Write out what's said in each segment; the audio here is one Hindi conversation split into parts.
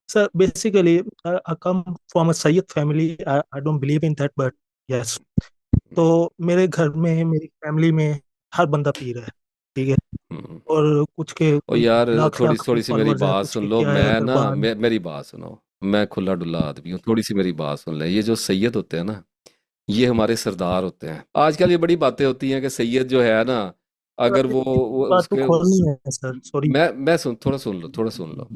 Sir, basically, I come from a Sayyid family. I don't believe in that, but yes. तो मेरे घर में, मेरी फैमिली में हर बंदा पीर है, ठीक है। हम्म। और कुछ के और कोई यार लाख थोड़ी लाख थोड़ी सी मेरी फॉलोअर्स हैं, बात कुछ सुन के लो, क्या है मैं ना दरबार। मेरी बात सुनो। मैं खुला डुल्ला आदमी हूँ, थोड़ी सी मेरी बात सुन ले। ये जो सैयद होते हैं ना, ये हमारे सरदार होते हैं। आजकल ये बड़ी बातें होती हैं कि सैयद जो है ना, अगर वो बात तो उसके खोलनी है सर, सॉरी। मैं सुन, थोड़ा सुन लो, थोड़ा सुन लो।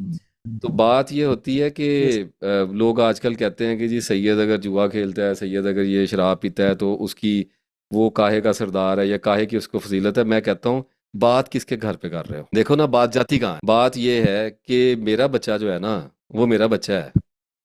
तो बात ये होती है कि यस। लोग आजकल कहते हैं कि जी सैयद अगर जुआ खेलता है, सैयद अगर ये शराब पीता है तो उसकी, वो काहे का सरदार है या काहे की उसको फजीलत है। मैं कहता हूँ, बात किसके घर पे कर रहे हो? देखो ना, बात जाती कहाँ है। बात ये है कि मेरा बच्चा जो है ना, वो मेरा बच्चा है।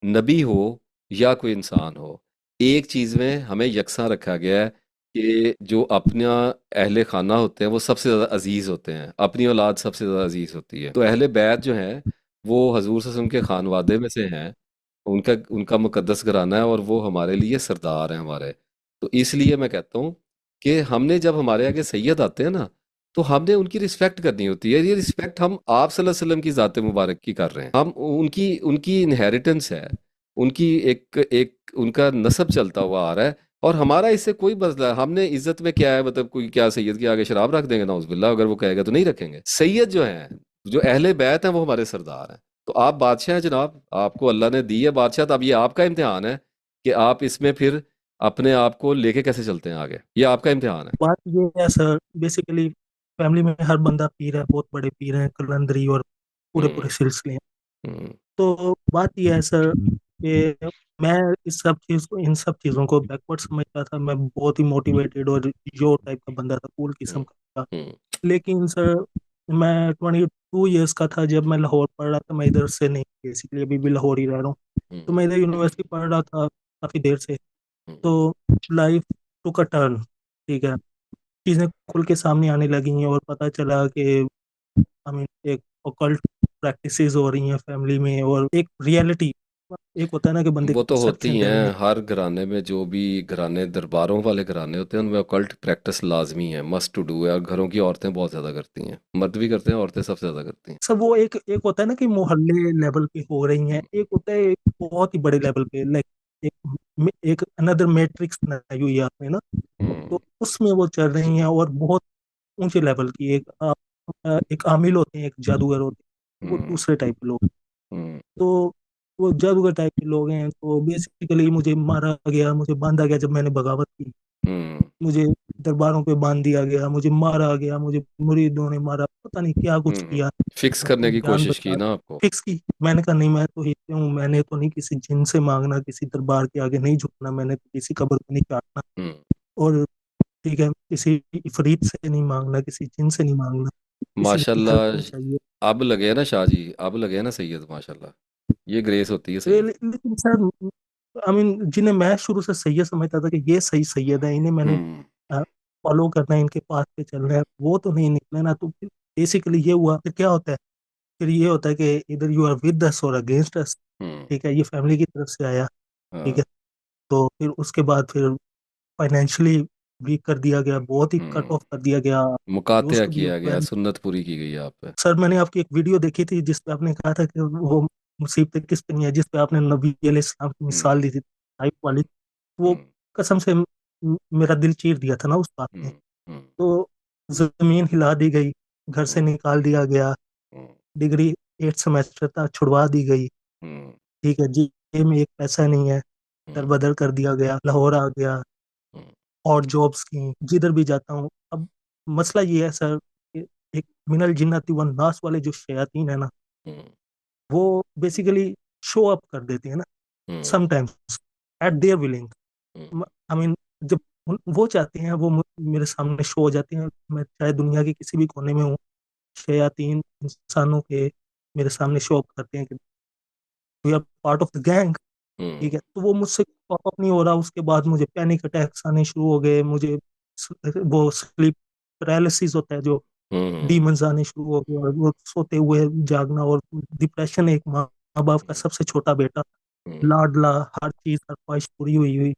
नबी हो या कोई इंसान हो, एक चीज में हमें यकसा रखा गया है कि जो अपना अहले खाना होते हैं वो सबसे ज्यादा अजीज होते हैं, अपनी औलाद सबसे ज्यादा अजीज होती है। तो अहले बैत जो हैं, वो हजूर सल्लल्लाहु अलैहि वसल्लम के खानवादे में से हैं। उनका उनका मुकद्दस घराना है और वो हमारे लिए सरदार हैं हमारे। तो इसलिए मैं कहता हूँ कि हमने जब हमारे आगे सैयद आते हैं ना, तो हमने उनकी रिस्पेक्ट करनी होती है। ये रिस्पेक्ट हम आप सल्लल्लाहु अलैहि वसल्लम की ज़ात मुबारक की कर रहे हैं। हम उनकी उनकी इनहेरिटेंस है, उनकी एक एक उनका नस्ब चलता हुआ आ रहा है। और हमारा इससे कोई बदला, हमने इज्जत में क्या है, मतलब कोई क्या सैयद के आगे शराब रख देंगे? नाउजुबिल्लाह, अगर वो कहेगा तो नहीं रखेंगे। सैयद जो है, जो अहले बैत हैं, वो हमारे सरदार हैं। तो आप बादशाह हैं जनाब, आपको अल्लाह ने दी है बादशाह। अब ये आपका इम्तिहान है कि आप इसमें फिर अपने आप को लेके कैसे चलते हैं आगे। ये आपका इम्तिहान है। बात ये है सर, बेसिकली फैमिली में हर बंदा पीर है, बहुत बड़े पीर हैं, कलंदरी और पूरे हम्म। पूरे सिलसिले हैं। हम्म। तो बात ये है सर कि मैं इन सब चीज़ों को बैकवर्ड समझता था। मैं बहुत ही मोटिवेटेड और यो टाइप का बंदा था, कूल किस्म हम्म। का था। हम्म। लेकिन सर, मैं 22 ईयर्स का था जब मैं लाहौर पढ़ रहा था। मैं इधर से नहीं, बेसिकली अभी भी लाहौर ही रह रहा हूँ। तो हम्म। मैं इधर यूनिवर्सिटी पढ़ रहा था काफ़ी देर से। हम्म। तो लाइफ टुक अ टर्न, ठीक है। चीज़ें खुल के सामने आने लगी हैं और पता चला कि आई मीन एक occult प्रैक्टिसेस हो रही हैं फैमिली में, और एक रियलिटी, एक होता है ना कि बंदे वो की तो होती परसेप्शन हैं बदलने। हर घराने में। जो भी घराने दरबारों वाले घराने होते हैं, उनमें ऑकल्ट प्रैक्टिस लाजमी है, मस्ट टू डू है। और घरों की औरतें बहुत ज़्यादा करती हैं, मर्द भी करते हैं, औरतें सबसे ज़्यादा करती हैं। सब वो एक एक होता है ना कि मोहल्ले लेवल पे हो रही हैं, एक होता है एक बहुत ही बड़े लेवल पे, लाइक एक अनदर मैट्रिक्स बनाई हुई है आपने ना। हम्म। तो उसमें वो चल रही हैं, और बहुत ऊंचे लेवल की एक आमिल होते हैं, एक जादूगर होते हैं, वो हम्म। दूसरे टाइप के लोग। हम्म। तो वो जादूगर टाइप के लोग हैं। तो बेसिकली मुझे मारा गया, मुझे बांधा गया जब मैंने बगावत की। हम्म। मुझे दरबारों पे बांध दिया गया, मुझे मारा गया, मुझे मुरीदों ने मारा, पता नहीं क्या कुछ किया। फिक्स करने अपनी की जान कोशिश की बचा, ना आपको। फिक्स की। मैंने कहा नहीं, मैं तो हिते हूँ, मैंने तो नहीं किसी जिन से मांगना, किसी दरबार के आगे नहीं झुकना, मैंने तो किसी कब्र को नहीं चाटना। हम्म। और ठीक है, किसी इफरीत से नहीं मांगना, किसी जिन से नहीं मांगना, किसी की हेल्प माशाल्लाह। नहीं चाहिए। अब लगे हैं ना शाह जी, अब लगे हैं ना सैयद, माशाल्लाह। ये ग्रेस होती है सैयद। लेकिन सर, आई मीन जिन्हें मैं शुरू से सैयद समझता था कि ये सही सैयद है, इन्हें मैंने हम्म। फॉलो करना है, इनके पास पे चलना है, वो तो नहीं निकले ना। तो बेसिकली ये हुआ, फिर क्या होता है? फिर ये होता है कि इधर यू आर विद अस और अगेंस्ट अस। हम्म। ठीक है, ये फैमिली की तरफ से आया। ठीक हाँ। है। तो फिर उसके बाद फिर फाइनेंशियली वीक कर दिया गया, बहुत ही कट ऑफ हम्म। कर दिया गया। मुकातिया दोस्त भी किया गया, वेल, सुन्नत पूरी की गई आप पे। सर मैंने आपकी एक वीडियो देखी थी जिसपे आपने कहा था कि वो मुसीबत किस पे नहीं है, जिसपे आपने नबी अलैहिस्सलाम की हम्म। मिसाल दी थी, टाइप वाली। वो हम्म। कसम से मेरा दिल चीर दिया था ना उस बात ने। हम्म। हम्म। तो जमीन हिला दी गई, घर से हम्म। निकाल दिया गया, हम्म। डिग्री 8 सेमेस्टर तक छुड़वा दी गई। हम्म। ठीक है जी, ये में एक पैसा नहीं है, दर हम्म। बदर कर दिया गया, लाहौर आ गया, हम्म। और जॉब्स की जिधर भी जाता हूँ। अब मसला ये है सर कि एक मिनल जिन्नती वन नास वाले जो शयातीन है ना, हम्म। वो बेसिकली शो अप कर देते हैं ना, hmm. Sometimes at their willing. Hmm. I mean जब वो चाहते हैं, वो मेरे सामने शो हो जाते हैं। मैं चाहे दुनिया के किसी भी कोने में हूँ, शयातीन इंसानों के मेरे सामने शो अप करते हैं कि we are part of the gang. ठीक हम्म। है, तो वो मुझसे कॉप अप नहीं हो रहा। उसके बाद मुझे पैनिक अटैक्स आने शुरू हो गए, मुझे वो स्लीप पैरालिसिस होता है जो, हम्म। डीमंस आने शुरू हो गए, और वो सोते हुए जागना, और डिप्रेशन। एक माँ बाप का सबसे छोटा बेटा, हम्म। लाडला, हर चीज, हर ख्वाहिश पूरी हुई हुई,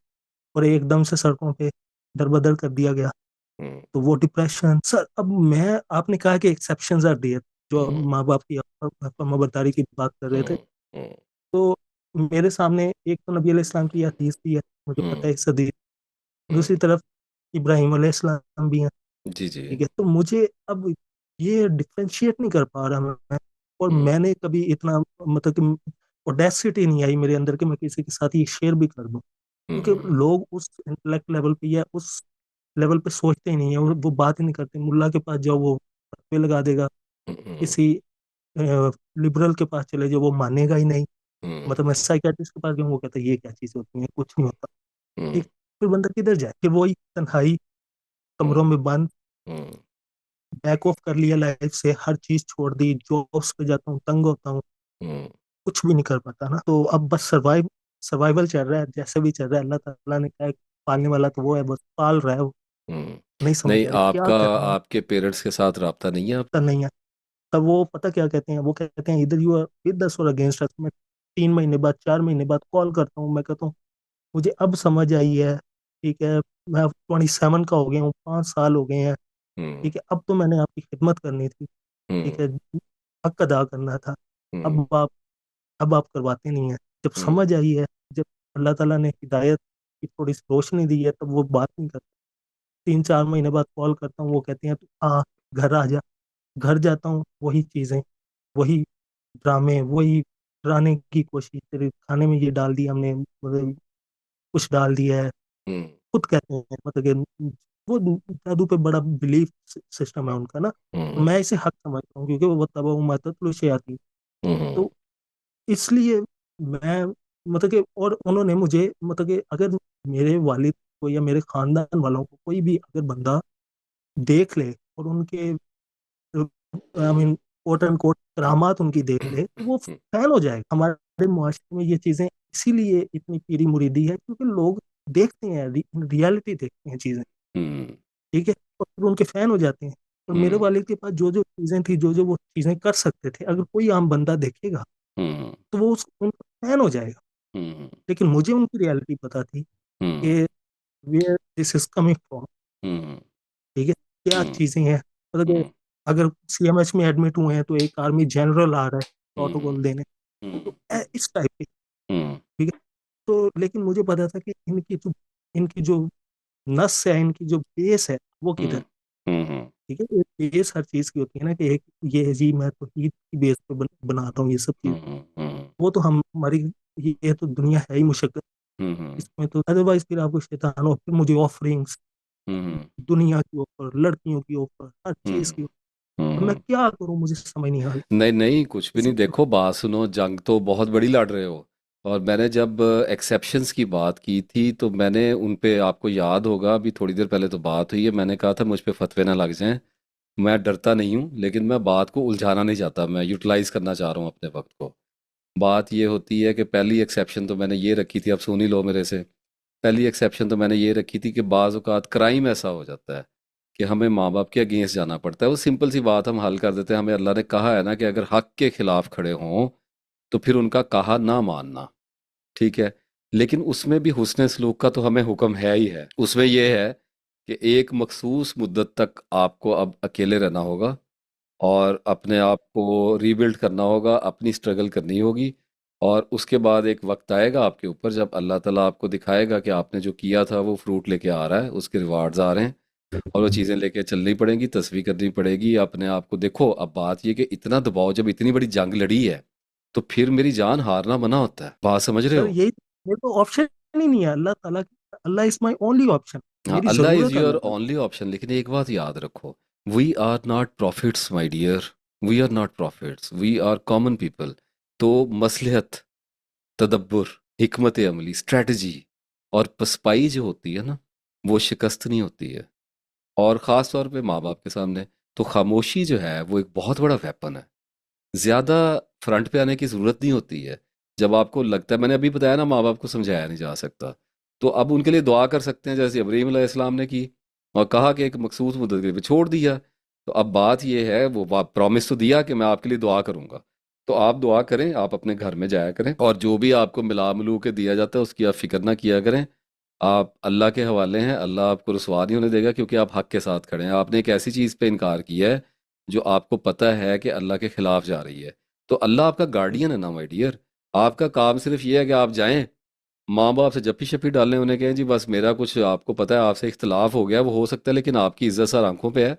और एकदम से सड़कों पे दरबदर कर दिया गया। हम्म। तो वो डिप्रेशन सर, अब मैं, आपने कहा कि एक्सेप्शंस आर देयर, जो हम्म। माँ बाप की फर्माबरदारी की बात कर रहे थे। हम्म। हम्म। तो मेरे सामने एक तो नबी अलैहिस्सलाम की हदीस भी है, मुझे हम्म। पता है इस हदीस। हम्म। दूसरी तरफ इब्राहिम अलैहिस्सलाम भी हैं। जी जी। ठीक है, तो मुझे अब ये डिफ्रेंशिएट नहीं कर पा रहा मैं। और हम्म। मैंने कभी इतना, मतलब कि ऑडेसिटी नहीं आई मेरे अंदर कि मैं किसी के साथ ये शेयर भी कर दूं, क्योंकि हम्म। लोग उस इंटेलेक्ट लेवल पे या उस लेवल पे सोचते ही नहीं है, वो बात ही नहीं करते। मुल्ला के पास जाओ, वो फतवे लगा देगा। हम्म। किसी लिबरल के पास चले जाओ, वो मानेगा ही नहीं। हम्म। मतलब मैं साइकेट्रिस्ट के पास गया, वो कहता है ये क्या चीज़ होती है, कुछ नहीं होता। हम्म। ठीक। फिर बंदा किधर जाए? फिर वही तन्हाई, हम्म। कमरों में बंद, हम्म। बैक ऑफ कर लिया लाइफ से, हर चीज छोड़ दी, जॉब्स पे जाता हूँ, तंग होता हूँ, हम्म। कुछ भी नहीं कर पाता ना। तो अब बस सर्वाइवल चल रहा है, जैसे भी चल रहा है। अल्लाह ताला ने कहा है, पालने वाला तो वो है, बस पाल रहा है वो। हम्म। नहीं समझ नहीं, आ रही क्या आपका करना है, आपके पेरेंट्स के साथ रब्ता नहीं है पता आपका? नहीं है। तब वो पता क्या कहते हैं, वो कहते हैं इधर यू आर विद अस और अगेंस्ट अस। मैं 3 महीने बाद, 4 महीने बाद कॉल करता हूँ, मैं कहता हूँ मुझे अब समझ आई है। ठीक है, मैं अब 27 का हो गया हूँ, 5 साल हो गए हैं। हम्म। ठीक है, अब तो मैंने आपकी खिदमत करनी थी। हम्म। ठीक है, हक अदा करना था। हम्म। अब आप अब आप करवाते नहीं हैं। जब हम्म। समझ आई है, जब अल्लाह ताला ने हिदायत की थोड़ी सी रोशनी दी है, तब वो बात नहीं करते। 3-4 महीने बाद कॉल करता हूँ, वो कहते हैं तू आ, घर आ जा। घर जाता हूँ, वही चीजें, वही ड्रामे, वही डराने की कोशिश, तेरे खाने में ये डाल दिया हमने, मतलब कुछ डाल दिया है। हम्म। खुद कहते हैं, मतलब कि वो जादू पे बड़ा बिलीफ सिस्टम है उनका ना। तो हम्म। मैं इसे हक समझता हूँ, क्योंकि वो तबा मातत आती। हम्म। तो इसलिए मैं, मतलब कि, और उन्होंने मुझे, मतलब कि अगर मेरे वालिद को या मेरे खानदान वालों को कोई भी अगर बंदा देख ले और उनके, I mean, quote and quote करामात उनकी देख ले, तो वो हम्म। फैन हो जाएगा। हमारे मुआशरे में ये चीजें इसीलिए इतनी पीरी मुरीदी है, क्योंकि लोग देखते हैं, रियलिटी देखते हैं चीजें। हम्म। ठीक है, और फिर उनके फैन हो जाते हैं। और मेरे हम्म। वालिद के पास जो जो चीजें थी, जो जो वो चीजें कर सकते थे, अगर कोई आम बंदा देखेगा हम्म। तो वो उनका फैन हो जाएगा। हम्म। लेकिन मुझे उनकी रियलिटी पता थी हम्म। कि where this is coming from. Hmm. ठीक है, क्या हम्म। चीजें हैं, मतलब कि हम्म। अगर सीएमएच में एडमिट हुए हैं, तो एक आर्मी जनरल आ रहा है हम्म। प्रोटोकॉल देने, तो हम्म। इस टाइप की। हम्म। ठीक है, तो लेकिन मुझे पता था कि इनकी जो नस है, इनकी जो बेस है, वो किधर हम्म। है। हम्म। ठीक है, एक बेस हर चीज की होती है ना, कि एक ये है जी, मैं तो ईद की बेस पे बनाता हूँ ये सब चीज। हम्म। हम्म। वो तो हमारी, ये तो दुनिया है ही मुशक्कत। हम्म। इसमें तो अदरवाइज फिर आपको शैतान हो, फिर मुझे ऑफरिंग्स, हम्म। दुनिया की ऑफर, लड़कियों की ऑफर, हर चीज हम्म। की ऑफर। अब मैं हम्म। क्या करूं, मुझे समझ नहीं आ रही। नहीं नहीं, कुछ भी नहीं। इसलिए देखो, बात सुनो, जंग तो बहुत बड़ी लड़ रहे हो। और मैंने जब एक्सेप्शंस की बात की थी, तो मैंने उन पे, आपको याद होगा, अभी थोड़ी देर पहले तो बात हुई है, मैंने कहा था मुझ पे फतवे ना लग जाएं। मैं डरता नहीं हूँ, लेकिन मैं बात को उलझाना नहीं चाहता, मैं यूटिलाइज करना चाह रहा हूँ अपने वक्त को। बात ये होती है कि पहली एक्सेप्शन तो मैंने ये रखी थी, अब सुन ही लो मेरे से। पहली एक्सेप्शन तो मैंने ये रखी थी कि बाज़ औक़ात क्राइम ऐसा हो जाता है कि हमें माँ बाप के अगेंस्ट जाना पड़ता है। वो सिंपल सी बात हम हल कर देते हैं। हमें अल्लाह ने कहा है ना कि अगर हक के खिलाफ खड़े हों तो फिर उनका कहा ना मानना। ठीक है। लेकिन उसमें भी हुस्न सलूक का तो हमें हुक्म है ही है। उसमें यह है कि एक मखसूस मुद्दत तक आपको अब अकेले रहना होगा और अपने आप को रीबिल्ड करना होगा, अपनी स्ट्रगल करनी होगी। और उसके बाद एक वक्त आएगा आपके ऊपर जब अल्लाह ताला आपको दिखाएगा कि आपने जो किया था वो फ्रूट लेके आ रहा है, उसके रिवार्ड्स आ रहे हैं। और वो चीज़ें लेके चलनी पड़ेंगी, तस्वीर करनी पड़ेगी अपने आप को। देखो, अब बात ये कि इतना दबाव, जब इतनी बड़ी जंग लड़ी है, तो फिर मेरी जान हारना मना होता है। बात समझ रहे सर, हो? यही, ये तो ऑप्शन ही नहीं है। अल्लाह ताला, अल्लाह इज माई ओनली ऑप्शन। हाँ, मेरी अल्लाह इज़ जरूरत योर अल्लाह है। ओनली ऑप्शन, लेकिन एक बात याद रखो, we are not prophets my dear. We are not prophets, we are common people. तो मसलहत, तदब्बर, हिकमत अमली, स्ट्रेटजी और पसपाई जो होती है ना, वो शिकस्त नहीं होती है। और ख़ास तौर पे माँ बाप के सामने तो खामोशी जो है वो एक बहुत बड़ा वेपन है। ज़्यादा फ्रंट पे आने की ज़रूरत नहीं होती है। जब आपको लगता है, मैंने अभी बताया ना, माँ बाप को समझाया नहीं जा सकता, तो अब उनके लिए दुआ कर सकते हैं, जैसे इब्राहीम अलैहिस्सलाम ने की और कहा कि एक मखसूस मुद्दत के लिए छोड़ दिया। तो अब बात यह है, वो प्रॉमिस तो दिया कि मैं आपके लिए दुआ करूंगा। तो आप दुआ करें, आप अपने घर में जाया करें, और जो भी आपको मिला मिलू के दिया जाता है उसकी आप फिक्र ना किया करें। आप अल्लाह के हवाले हैं, अल्लाह आपको रुसवा नहीं होने देगा, क्योंकि आप हक के साथ खड़े हैं। आपने एक ऐसी चीज़ पे इनकार किया है जो आपको पता है कि अल्लाह के खिलाफ जा रही है। तो अल्लाह आपका गार्डियन है ना माय डियर। आपका काम सिर्फ ये है कि आप जाएं, माँ बाप से जप्पी शप्पी डालने, उन्हें कहें जी बस मेरा कुछ आपको पता है आपसे इख्तलाफ हो गया, वो हो सकता है लेकिन आपकी इज्जत सर आंखों पे है,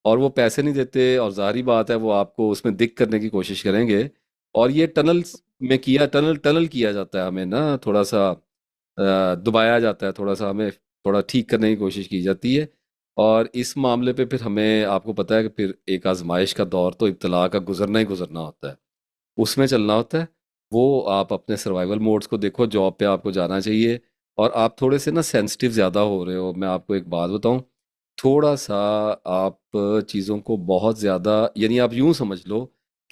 और वो पैसे नहीं देते, और जाहिर बात है वो आपको उसमें दिक करने की कोशिश करेंगे। और ये टनल में किया, टनल टनल किया जाता है हमें ना, थोड़ा सा दबाया जाता है, थोड़ा सा हमें थोड़ा ठीक करने की कोशिश की जाती है। और इस मामले पे फिर हमें, आपको पता है कि फिर एक आजमाइश का दौर तो इब्तला का गुजरना ही गुजरना होता है, उसमें चलना होता है। वो आप अपने सर्वाइवल मोड्स को देखो, जॉब पे आपको जाना चाहिए। और आप थोड़े से ना सेंसिटिव ज़्यादा हो रहे हो, मैं आपको एक बात बताऊं, थोड़ा सा आप चीज़ों को बहुत ज़्यादा, यानी आप यूं समझ लो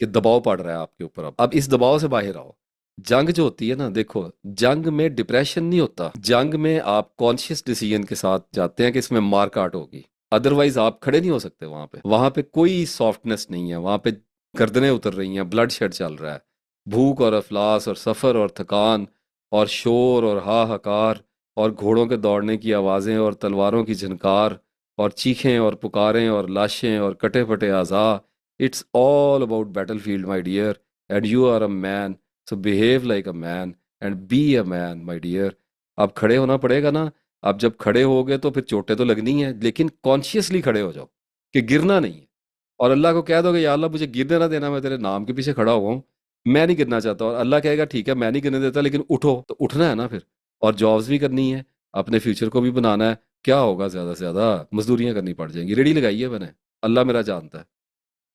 कि दबाव पड़ रहा है आपके ऊपर। अब इस दबाव से बाहर आओ। जंग जो होती है ना, देखो, जंग में डिप्रेशन नहीं होता, जंग में आप कॉन्शियस डिसीजन के साथ जाते हैं कि इसमें मार काट होगी, अदरवाइज आप खड़े नहीं हो सकते वहां पे। वहां पे कोई सॉफ्टनेस नहीं है, वहां पे गर्दनें उतर रही हैं, ब्लड शेड चल रहा है, भूख और अफलास और सफ़र और थकान और शोर और हाहाकार और घोड़ों के दौड़ने की आवाज़ें और तलवारों की झनकार और चीखें और पुकारें और लाशें और कटे फटे अज़ा। It's all about battle field my dear, and you are a man, so behave like a man and be a man my dear. अब खड़े होना पड़ेगा ना। अब जब खड़े होगे तो फिर चोटें तो लगनी है, लेकिन कॉन्शियसली खड़े हो जाओ कि गिरना नहीं है। और अल्लाह को कह दोगे या अल्लाह मुझे गिरने ना देना, मैं तेरे नाम के पीछे खड़ा हुआ हूँ, मैं नहीं गिरना चाहता। और अल्लाह कहेगा ठीक है मैं नहीं गिरने देता, लेकिन उठो, तो उठना है ना फिर। और जॉब्स भी करनी है, अपने फ्यूचर को भी बनाना है। क्या होगा, ज़्यादा से ज़्यादा मजदूरियाँ करनी पड़ जाएंगी, रेडी लगाई है मैंने, अल्लाह मेरा जानता है,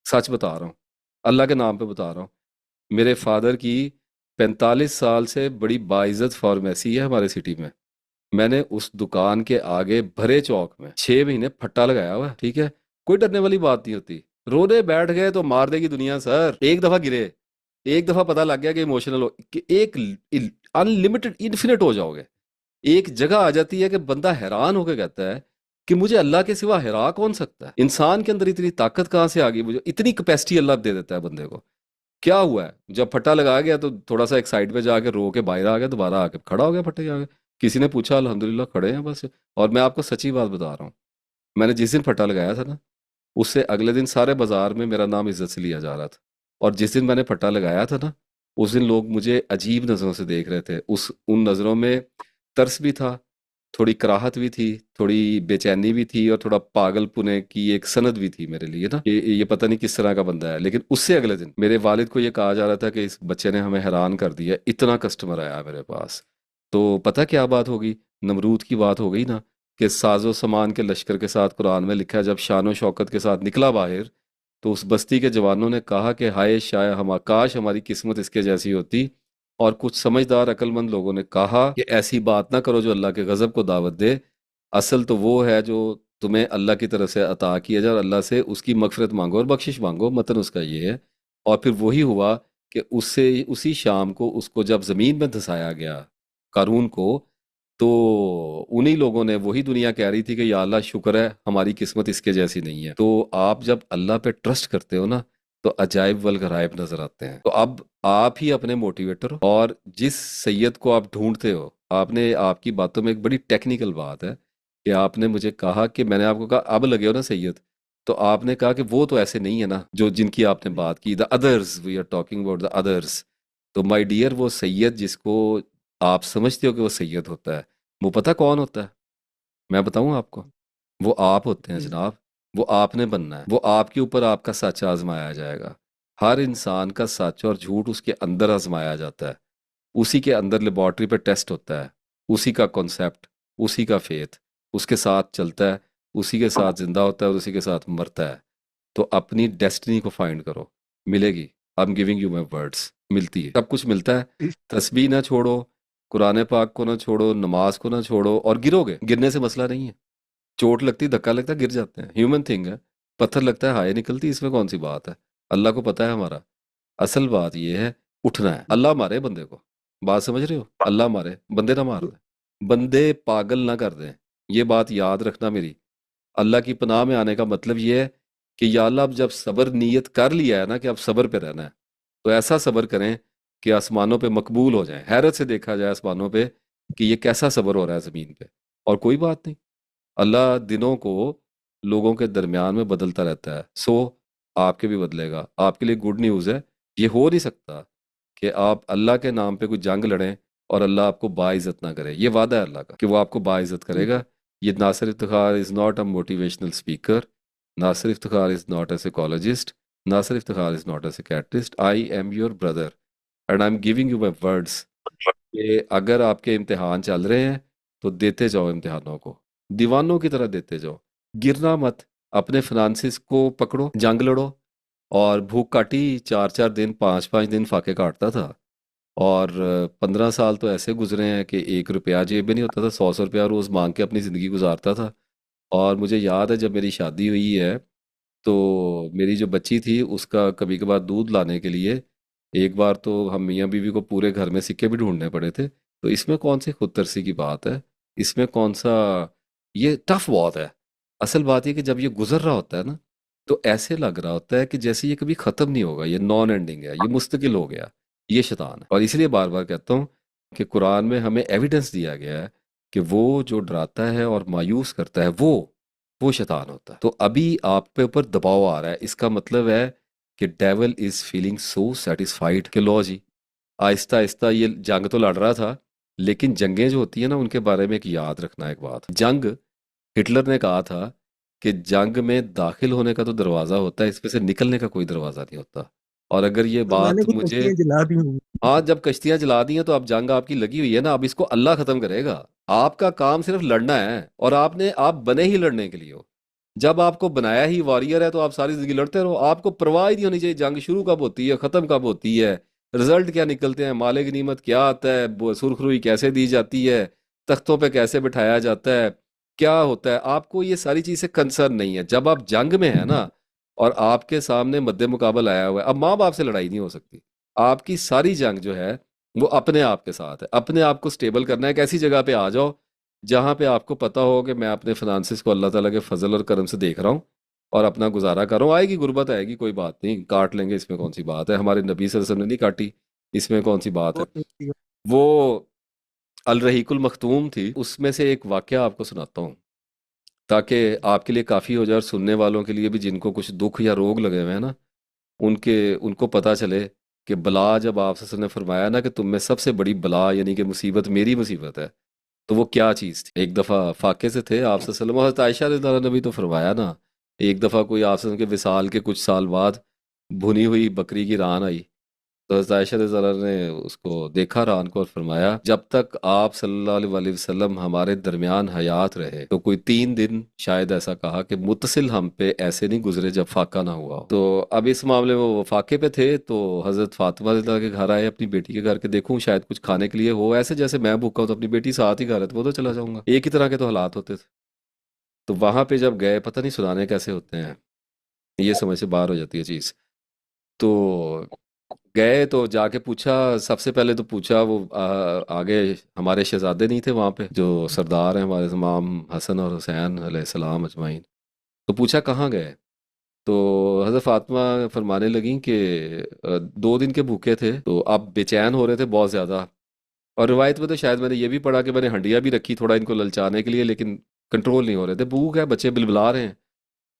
सच बता रहा हूँ, अल्लाह के नाम पे बता रहा हूँ। मेरे फादर की 45 साल से बड़ी बाइज्जत फार्मेसी है हमारे सिटी में। मैंने उस दुकान के आगे भरे चौक में 6 महीने फट्टा लगाया हुआ है, ठीक है। कोई डरने वाली बात नहीं होती। रोने बैठ गए तो मार देगी दुनिया सर, एक दफा गिरे, एक दफा पता लग गया कि इमोशनल हो, कि एक अनलिमिटेड इन्फिनिट हो जाओगे। एक जगह आ जाती है कि बंदा हैरान होकर कहता है कि मुझे अल्लाह के सिवा हरा कौन सकता है, इंसान के अंदर इतनी ताकत कहाँ से आ गई, मुझे इतनी कैपेसिटी अल्लाह दे देता है बंदे को। क्या हुआ है, जब फट्टा लगा गया तो थोड़ा सा एक साइड पे जाके रो के बाहर आ गया, दोबारा आके खड़ा हो गया फट्टे के आगे। किसी ने पूछा, अल्हम्दुलिल्लाह खड़े हैं बस। और मैं आपको सच्ची बात बता रहा हूँ, मैंने जिस दिन फट्टा लगाया था ना, उससे अगले दिन सारे बाजार में मेरा नाम इज्जत से लिया जा रहा था। और जिस दिन मैंने फट्टा लगाया था ना, उस दिन लोग मुझे अजीब नज़रों से देख रहे थे। उस उन नज़रों में तरस भी था, थोड़ी कराहत भी थी, थोड़ी बेचैनी भी थी, और थोड़ा पागलपुने की एक सनद भी थी मेरे लिए ना, कि ये पता नहीं किस तरह का बंदा है। लेकिन उससे अगले दिन मेरे वालिद को ये कहा जा रहा था कि इस बच्चे ने हमें हैरान कर दिया, इतना कस्टमर आया मेरे पास। तो पता क्या बात होगी, नमरूद की बात हो गई ना, कि साजो सामान के लश्कर के साथ, कुरान में लिखा है, जब शान शौकत के साथ निकला बाहर, तो उस बस्ती के जवानों ने कहा कि हाय शाय हम काश हमारी किस्मत इसके जैसी होती। और कुछ समझदार अक्लमंद लोगों ने कहा कि ऐसी बात ना करो जो अल्लाह के गजब को दावत दे। असल तो वो है जो तुम्हें अल्लाह की तरफ से अता किया जाए, और अल्लाह से उसकी मगफरत मांगो और बख्शिश मांगो, मतन उसका ये है। और फिर वही हुआ कि उससे उसी शाम को उसको जब जमीन में धंसाया गया, कारून को, तो उन्हीं लोगों ने, वही दुनिया कह रही थी कि या अल्लाह शुक्र है हमारी किस्मत इसके जैसी नहीं है। तो आप जब अल्लाह पे ट्रस्ट करते हो ना, तो अजायब वल गरायब नजर आते हैं। तो अब आप ही अपने मोटिवेटर हो, और जिस सैयद को आप ढूंढते हो, आपने, आपकी बातों में एक बड़ी टेक्निकल बात है कि आपने मुझे कहा कि मैंने आपको कहा अब लगे हो ना सैयद, तो आपने कहा कि वो तो ऐसे नहीं है ना जो जिनकी आपने बात की, the others, we are talking about the others. तो माय डियर, वो सैयद जिसको आप समझते हो कि वो सैयद होता है, वो पता कौन होता है? मैं बताऊं आपको, वो आप होते हैं जी। जनाब। वो आपने बनना है, वो आपके ऊपर आपका सच आजमाया जाएगा। हर इंसान का सच और झूठ उसके अंदर आजमाया जाता है, उसी के अंदर लेबॉर्ट्री पे टेस्ट होता है, उसी का कॉन्सेप्ट, उसी का फेथ उसके साथ चलता है, उसी के साथ जिंदा होता है और उसी के साथ मरता है। तो अपनी डेस्टिनी को फाइंड करो, मिलेगी। आई am giving you my words, मिलती है, सब कुछ मिलता है। तस्बीह ना छोड़ो, कुरान पाक को ना छोड़ो, नमाज को ना छोड़ो, और गिरोगे, गिरने से मसला नहीं है। चोट लगती, धक्का लगता है, गिर जाते हैं, ह्यूमन थिंग है। पत्थर लगता है, हाय निकलती, इसमें कौन सी बात है? अल्लाह को पता है हमारा। असल बात यह है, उठना है। अल्लाह मारे बंदे को, बात समझ रहे हो? अल्लाह मारे, बंदे ना मार दे, बंदे पागल ना कर दें। ये बात याद रखना मेरी। अल्लाह की पनाह में आने का मतलब ये है कि या अल्लाह, अब जब सब्र नीयत कर लिया है ना कि अब सब्र पे रहना है, तो ऐसा सब्र करें कि आसमानों पे मकबूल हो जाए, हैरत से देखा जाए आसमानों पे कि ये कैसा सब्र हो रहा है ज़मीन पे। और कोई बात नहीं, अल्लाह दिनों को लोगों के दरमियान में बदलता रहता है, सो आपके भी बदलेगा। आपके लिए गुड न्यूज़ है, ये हो नहीं सकता कि आप अल्लाह के नाम पे कोई जंग लड़ें और अल्लाह आपको बाइज्जत ना करे। ये वादा है अल्लाह का कि वो आपको बाइज्जत जी। करेगा। ये Nasir Iftikhar is not a motivational speaker, Nasir Iftikhar is not a psychologist, Nasir Iftikhar is not a psychiatrist, I am your brother and I am giving you my words कि अगर आपके इम्तिहान चल रहे हैं तो देते जाओ इम्तिहानों को, दीवानों की तरह देते जाओ, गिरना मत। अपने फिनांसिस को पकड़ो, जंग लड़ो। और भूख काटी, 4 4 दिन 5 5 दिन फाके काटता था। और 15 साल तो ऐसे गुजरे हैं कि 1 रुपया जेब में नहीं होता था, 100 100 रुपया रोज मांग के अपनी जिंदगी गुजारता था। और मुझे याद है जब मेरी शादी हुई है तो मेरी जो बच्ची थी उसका कभी कभार दूध लाने के लिए एक बार तो हम मियाँ बीवी को पूरे घर में सिक्के भी ढूंढने पड़े थे। तो इसमें कौन सी खुदतरसी की बात है, इसमें कौन सा, ये टफ बहुत है। असल बात ये कि जब ये गुजर रहा होता है ना तो ऐसे लग रहा होता है कि जैसे ये कभी खत्म नहीं होगा, ये नॉन एंडिंग है, ये मुस्तकिल हो गया। ये शैतान है। और इसलिए बार बार कहता हूँ कि कुरान में हमें एविडेंस दिया गया है कि वो जो डराता है और मायूस करता है वो शैतान होता है। तो अभी आप पे ऊपर दबाव आ रहा है, इसका मतलब है कि devil is feeling so satisfied कि लो जी, आहिस्ता आहिस्ता ये जंग तो लड़ रहा था। लेकिन जंगें जो होती है ना उनके बारे में एक याद रखना एक बात, जंग, हिटलर ने कहा था कि जंग में दाखिल होने का तो दरवाज़ा होता है, इसमें से निकलने का कोई दरवाज़ा नहीं होता। और अगर ये तो मैंने बात कुछ मुझे, कश्तियां जला दी हुई। हाँ, जब कश्तियां जला दी हैं तो अब जंग आपकी लगी हुई है ना, अब इसको अल्लाह खत्म करेगा। आपका काम सिर्फ लड़ना है और आप बने ही लड़ने के लिए हो। जब आपको बनाया ही वॉरियर है तो आप सारी जिंदगी लड़ते रहो, आपको परवाह ही नहीं होनी चाहिए जंग शुरू कब होती है खत्म कब होती है, रिजल्ट क्या निकलते हैं, माले गनीमत क्या आता है, सुरखरुई कैसे दी जाती है, तख्तों पे कैसे बिठाया जाता है, क्या होता है, आपको ये सारी चीजें कंसर्न नहीं है। जब आप जंग में है ना और आपके सामने मद्दे मुकाबल आया हुआ है, अब माँ बाप से लड़ाई नहीं हो सकती। आपकी सारी जंग जो है वो अपने आप के साथ है। अपने आप को स्टेबल करना है, एक ऐसी जगह पे आ जाओ जहां पे आपको पता हो कि मैं अपने फिनांसिस को अल्लाह ताला के फजल और करम से देख रहा हूँ और अपना गुजारा कर रहा हूँ। आएगी गुर्बत, आएगी, कोई बात नहीं, काट लेंगे, इसमें कौन सी बात है, हमारे नबी सल्लल्लाहु अलैहि वसल्लम ने नहीं काटी, इसमें कौन सी बात है। बहुत अच्छी बात। वो अल रहीकुल मखतूम थी, उसमें से एक वाकया आपको सुनाता हूँ ताकि आपके लिए काफ़ी हो जाए और सुनने वालों के लिए भी जिनको कुछ दुख या रोग लगे हुए हैं ना, उनके उनको पता चले कि बला, जब आप सल्लल्लाहु अलैहि वसल्लम ने फरमाया ना कि तुम में सबसे बड़ी बला यानी कि मुसीबत मेरी मुसीबत है, तो वो क्या चीज़ थी। एक दफ़ा फाके से थे आप सल्लल्लाहु अलैहि वसल्लम, हज़रत आयशा रज़ियल्लाहु अन्हा ने भी तो फरमाया ना, एक दफ़ा कोई आप सल्लल्लाहु अलैहि वसल्लम के विसाल के कुछ साल बाद भुनी हुई बकरी की रान आई। तो हज़रत आयशा रज़ियल्लाहु अन्हा ने उसको देखा रान को और फरमाया जब तक आप सल्लल्लाहु अलैहि वसल्लम हमारे दरमियान हयात रहे तो कोई 3 दिन शायद ऐसा कहा कि मुतसिल हम पे ऐसे नहीं गुजरे जब फाका ना हुआ हो। तो अब इस मामले में वो फाके पे थे तो हज़रत फातिमा रज़ियल्लाहु अन्हा के घर आए, अपनी बेटी के घर के, देखूं शायद कुछ खाने के लिए हो, ऐसे जैसे मैं भूखा हूं तो अपनी बेटी साथ ही घर है तो वो तो चला जाऊंगा, एक ही तरह के तो हालात होते थे। तो वहां पे जब गए, पता नहीं सुनाने कैसे होते हैं, ये समझ से बाहर हो जाती है चीज़। तो गए तो जाके पूछा, सबसे पहले तो पूछा वो आगे हमारे शहजादे नहीं थे वहाँ पे जो सरदार हैं हमारे, इमाम हसन और हुसैन अलैहिस्सलाम अजमाइन। तो पूछा कहाँ गए, तो हज़रत फातिमा फरमाने लगी कि 2 दिन के भूखे थे तो आप बेचैन हो रहे थे बहुत ज़्यादा। और रिवायत में तो शायद मैंने ये भी पढ़ा कि मैंने हंडिया भी रखी थोड़ा इनको ललचाने के लिए, लेकिन कंट्रोल नहीं हो रहे थे, भूख है, बच्चे बिलबिला रहे हैं,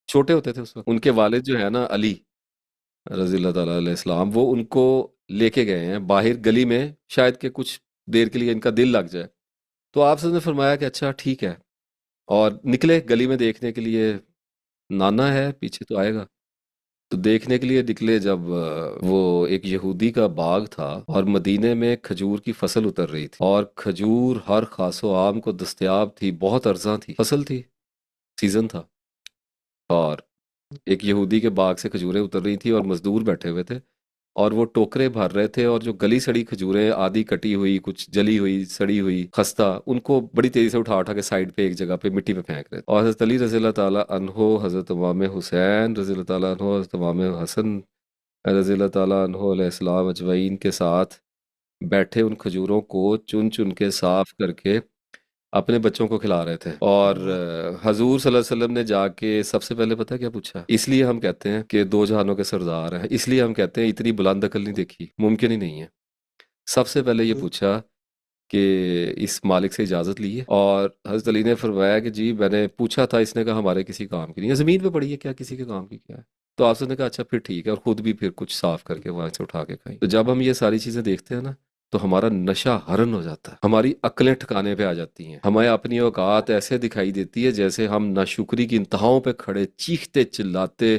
छोटे होते थे उस वक्त। उनके वालिद जो है ना अली रजी अल्लाह ताला अलैहि सलाम, वो उनको लेके गए हैं बाहर गली में, शायद कि कुछ देर के लिए इनका दिल लग जाए। तो आप सबने फरमाया कि अच्छा ठीक है, और निकले गली में देखने के लिए, नाना है पीछे तो आएगा। तो देखने के लिए निकले जब वो एक यहूदी का बाग था और मदीने में खजूर की फसल उतर रही थी और खजूर हर खासो आम को दस्तयाब थी, बहुत अर्जा थी, फसल थी, सीजन था। और एक यहूदी के बाग से खजूरें उतर रही थी और मजदूर बैठे हुए थे और वो टोकरे भर रहे थे, और जो गली सड़ी खजूरें, आधी कटी हुई, कुछ जली हुई, सड़ी हुई, खस्ता, उनको बड़ी तेजी से उठा उठा के साइड पे एक जगह पे मिट्टी पे फेंक रहे थे। और हज़रत अली रज़ी अल्लाह ताला अन्हो, हज़रत इमाम हुसैन रज़ी अल्लाह ताला अन्हो, हज़रत इमाम हसन रज़ी अल्लाह ताला अन्हो अलैहिस्सलाम अजमईन के साथ बैठे उन खजूरों को चुन चुन के साफ करके अपने बच्चों को खिला रहे थे। और हजूर सल्लल्लाहु अलैहि वसल्लम ने जाके सबसे पहले पता है क्या पूछा, इसलिए हम कहते हैं कि दो जहानों के सरदार हैं, इसलिए हम कहते हैं इतनी बुलंद अकल नहीं देखी, मुमकिन ही नहीं है। सबसे पहले ये पूछा कि इस मालिक से इजाज़त ली है, और हज़रत अली ने फरमाया कि जी मैंने पूछा था, इसने कहा हमारे किसी काम की नहीं है, ज़मीन पे पड़ी है क्या, किसी के काम की क्या है। तो आपसे ने कहा अच्छा फिर ठीक है, और खुद भी फिर कुछ साफ करके वहां से उठा के खाई। तो जब हम ये सारी चीजें देखते हैं ना, तो हमारा नशा हरण हो जाता है, हमारी अक्लें ठिकाने पे आ जाती हैं, हमें अपनी औकात ऐसे दिखाई देती है जैसे हम नाशुक्री की इंतहाओं पे खड़े चीखते चिल्लाते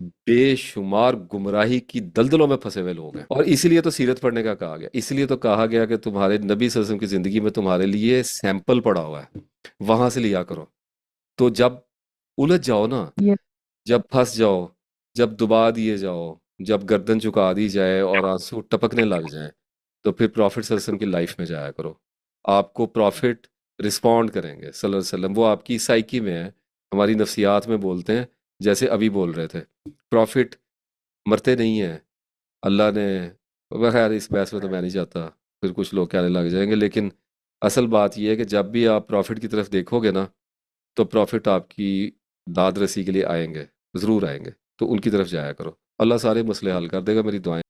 बेशुमार गुमराही की दलदलों में फंसे हुए लोग हैं। और इसीलिए तो सीरत पढ़ने का कहा गया, इसलिए तो कहा गया कि तुम्हारे नबी सल्लल्लाहु अलैहि वसल्लम की जिंदगी में तुम्हारे लिए सैंपल पड़ा हुआ है, वहां से लिया करो। तो जब उलझ जाओ ना, ये जब फंस जाओ, जब दुबा दिए जाओ, जब गर्दन झुका दी जाए और आंसू टपकने लग जाएं, तो फिर प्रॉफिट सल्लल्लाहु अलैहि वसल्लम की लाइफ में जाया करो। आपको प्रॉफिट रिस्पॉन्ड करेंगे सल्लल्लाहु अलैहि वसल्लम, वो आपकी साइकी में है, हमारी नफ्सियात में बोलते हैं, जैसे अभी बोल रहे थे। प्रॉफिट मरते नहीं हैं, अल्लाह ने, वह खैर इस बहस में तो मैं नहीं जाता, फिर कुछ लोग कहने लग जाएंगे, लेकिन असल बात यह है कि जब भी आप प्रॉफिट की तरफ देखोगे ना, तो प्रॉफिट आपकी दाद रसी के लिए आएंगे, ज़रूर आएंगे, तो उनकी तरफ जाया करो। अल्लाह सारे मसले हल कर देगा, मेरी दुआएं